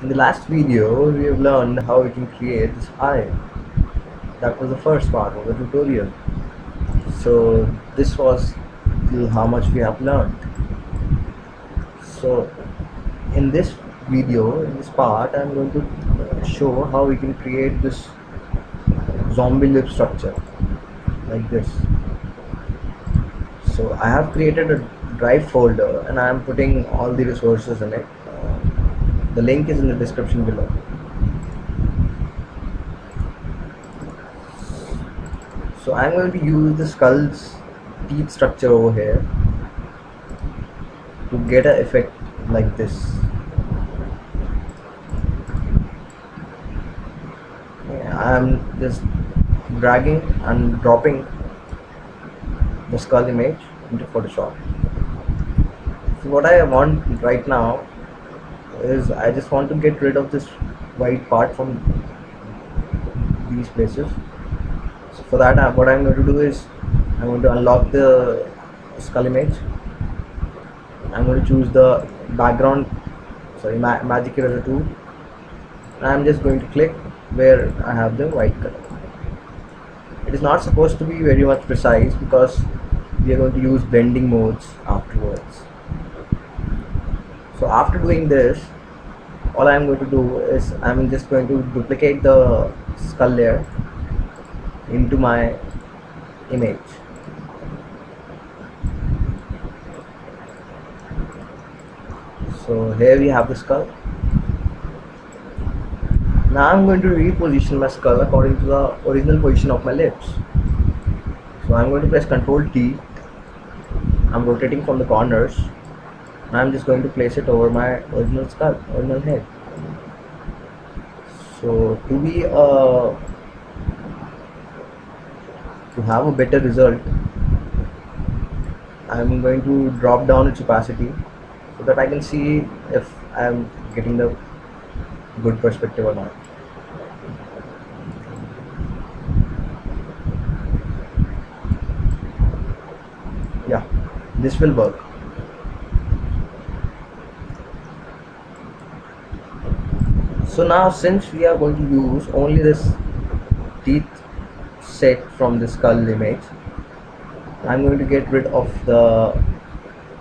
In the last video, we have learned how we can create this eye. That was the first part of the tutorial. So this was how much we have learned. So in this video, in this part, I'm going to show how we can create this zombie lip structure like this. So I have created a drive folder and I am putting all the resources in it. The link is in the description below. So I'm going to use the skull's teeth structure over here to get an effect like this. I'm just dragging and dropping the skull image into Photoshop. So what I want right now is I just want to get rid of this white part from these places. So for that, what I'm going to do is I'm going to unlock the skull image. I'm going to choose the background, magic eraser tool, and I'm just going to click where I have the white color. It is not supposed to be very much precise because we are going to use blending modes afterwards. So after doing this, all I'm going to do is I'm just going to duplicate the skull layer into my image. So here we have the skull. Now I'm going to reposition my skull according to the original position of my lips. So I'm going to press Ctrl T. I'm rotating from the corners. And I'm just going to place it over my original skull, original head. So to have a better result, I'm going to drop down its opacity so that I can see if I'm getting the good perspective or not. Yeah, this will work. So now since we are going to use only this teeth set from the skull image, I'm going to get rid of the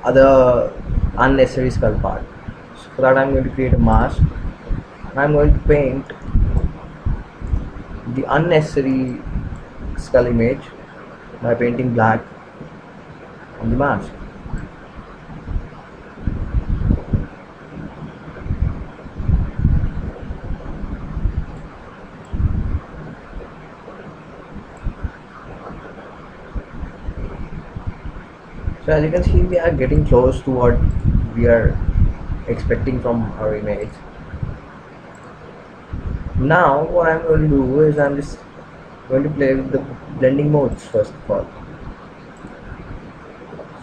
other unnecessary skull part. So for that I'm going to create a mask and I'm going to paint the unnecessary skull image by painting black on the mask. So as you can see, we are getting close to what we are expecting from our image. Now what I'm going to do is I'm just going to play with the blending modes first of all.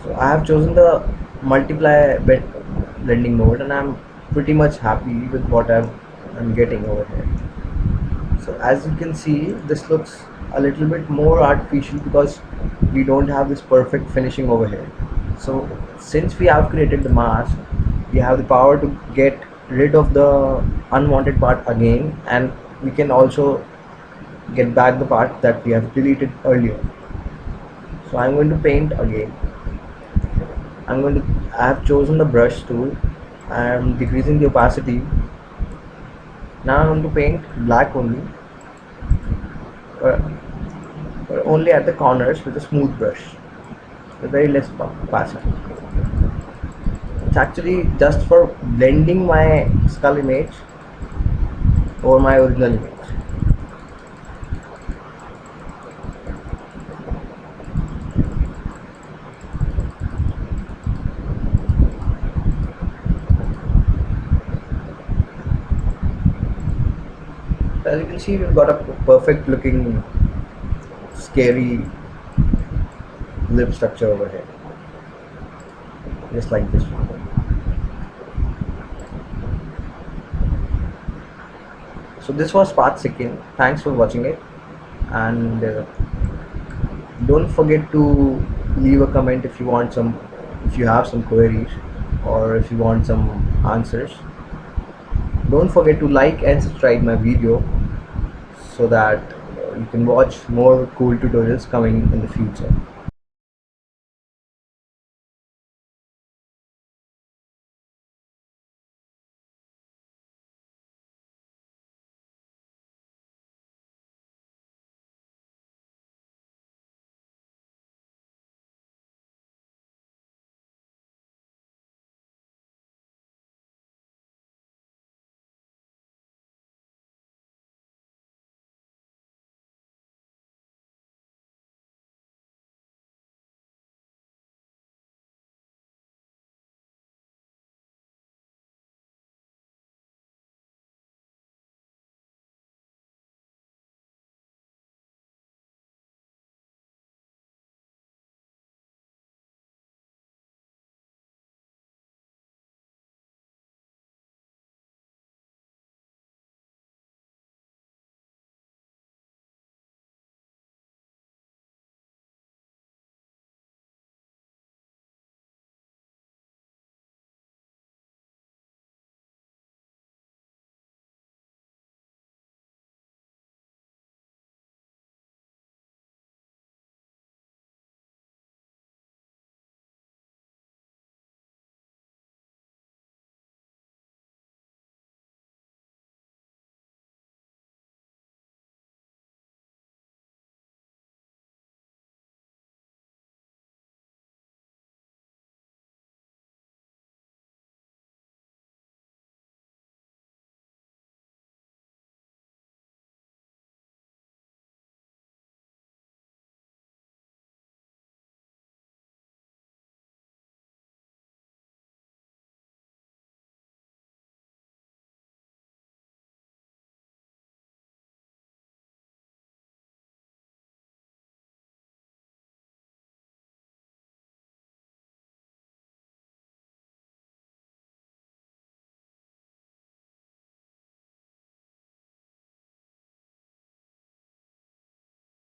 So I have chosen the multiply blending mode and I'm pretty much happy with what I'm getting over here. So as you can see, this looks a little bit more artificial because we don't have this perfect finishing over here. So since we have created the mask, we have the power to get rid of the unwanted part again, and we can also get back the part that we have deleted earlier. So I'm going to paint again. I have chosen the brush tool. I am decreasing the opacity. Now I'm going to paint black only, but only at the corners with a smooth brush, with very less opacity. It's actually just for blending my skull image over my original image. So as you can see, we've got a perfect looking scary lip structure over here, just like this one. So this was part second. Thanks for watching it, and don't forget to leave a comment if you have some queries or if you want some answers. Don't forget to like and subscribe my video so that you can watch more cool tutorials coming in the future.